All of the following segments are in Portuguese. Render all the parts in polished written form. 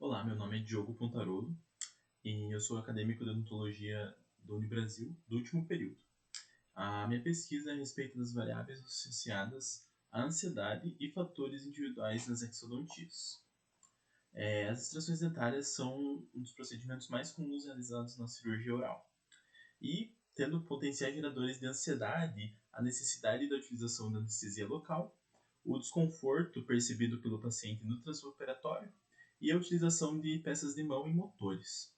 Olá, meu nome é Diogo Pontarolo e eu sou acadêmico de odontologia do Unibrasil do último período. A minha pesquisa é a respeito das variáveis associadas à ansiedade e fatores individuais nas exodontias. As extrações dentárias são um dos procedimentos mais comuns realizados na cirurgia oral. E, tendo potenciais geradores de ansiedade, a necessidade da utilização da anestesia local, o desconforto percebido pelo paciente no transoperatório e a utilização de peças de mão e motores.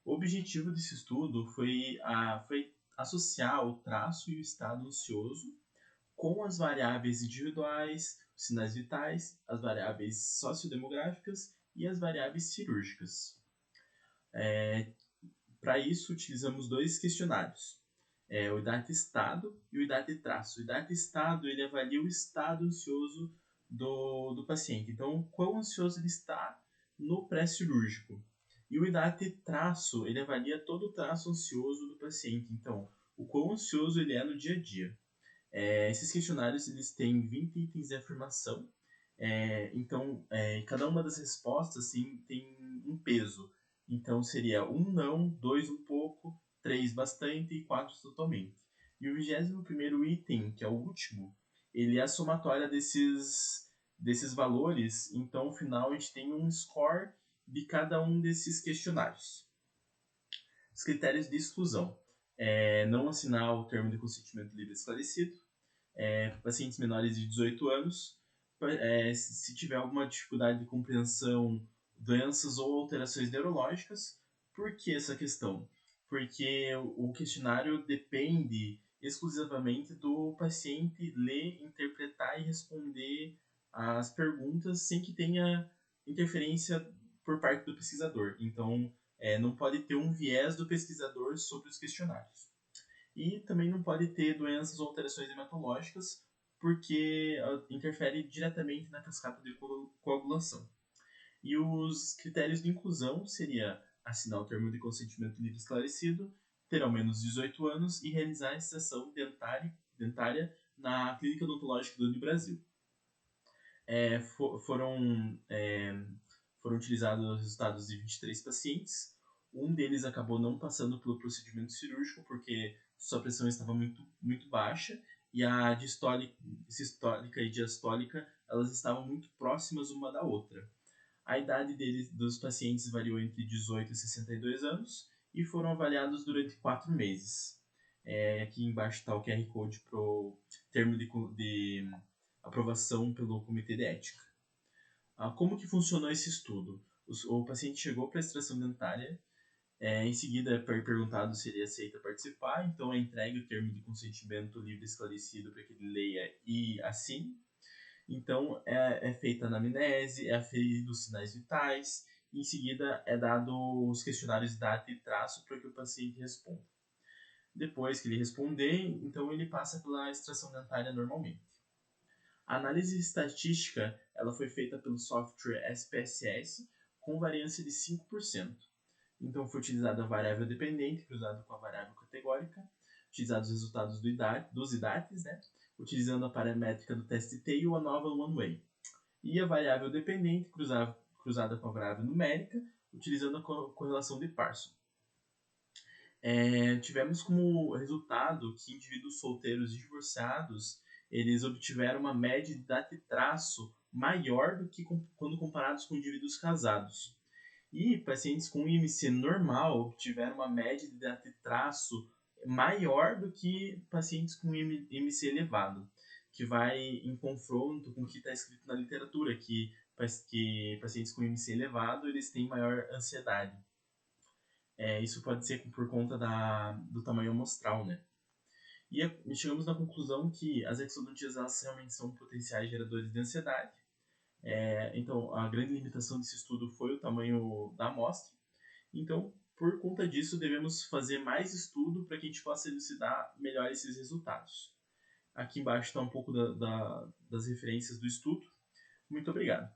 O objetivo desse estudo foi associar o traço e o estado ansioso com as variáveis individuais, os sinais vitais, as variáveis sociodemográficas e as variáveis cirúrgicas. Para isso, utilizamos dois questionários, o IDAT-Estado e o IDAT-Traço. O IDAT-Estado ele avalia o estado ansioso do paciente. Então, quão ansioso ele está no pré-cirúrgico. E o IDAT-Traço ele avalia todo o traço ansioso do paciente. Então, o quão ansioso ele é no dia a dia. Esses questionários eles têm 20 itens de afirmação. Cada uma das respostas tem um peso. Então, seria 1 não, 2 um pouco, 3 bastante e 4 totalmente. E o 21º item, que é o último, ele é a somatória desses valores. Então, no final, a gente tem um score de cada um desses questionários. Os critérios de exclusão. Não assinar o termo de consentimento livre esclarecido. Pacientes menores de 18 anos. Se tiver alguma dificuldade de compreensão, doenças ou alterações neurológicas. Por que essa questão? Porque o questionário depende exclusivamente do paciente ler, interpretar e responder as perguntas sem que tenha interferência por parte do pesquisador. Então, não pode ter um viés do pesquisador sobre os questionários. E também não pode ter doenças ou alterações hematológicas, porque interfere diretamente na cascata de coagulação. E os critérios de inclusão seria assinar o termo de consentimento livre esclarecido, ter ao menos 18 anos e realizar a extração dentária na Clínica Odontológica do Unibrasil. Foram utilizados os resultados de 23 pacientes. Um deles acabou não passando pelo procedimento cirúrgico porque sua pressão estava muito baixa e a sistólica e diastólica elas estavam muito próximas uma da outra. A idade dos pacientes variou entre 18 e 62 anos e foram avaliados durante 4 meses. Aqui embaixo está o QR Code para o termo de aprovação pelo Comitê de Ética. Como que funcionou esse estudo? O paciente chegou para a extração dentária, em seguida é perguntado se ele aceita participar, então é entregue o termo de consentimento livre esclarecido para que ele leia e assine. Então é feita a anamnese, é aferido os sinais vitais, e em seguida é dado os questionários data e traço para que o paciente responda. Depois que ele responder, então ele passa pela extração dentária normalmente. A análise estatística ela foi feita pelo software SPSS com variância de 5%. Então foi utilizada a variável dependente cruzada com a variável categórica, utilizados os resultados dos IDATs, utilizando a paramétrica do teste Tail ou a nova One-Way. E a variável dependente cruzada com a variável numérica, utilizando a correlação de Parson. Tivemos como resultado que indivíduos solteiros e divorciados eles obtiveram uma média de data-traço maior do que quando comparados com indivíduos casados. E pacientes com IMC normal obtiveram uma média de data-traço maior do que pacientes com IMC elevado, que vai em confronto com o que está escrito na literatura, que pacientes com IMC elevado eles têm maior ansiedade. Isso pode ser por conta do tamanho amostral, né? E chegamos na conclusão que as exodontias elas realmente são potenciais geradores de ansiedade. Então, a grande limitação desse estudo foi o tamanho da amostra. Então, por conta disso, devemos fazer mais estudo para que a gente possa elucidar melhor esses resultados. Aqui embaixo está um pouco das referências do estudo. Muito obrigado.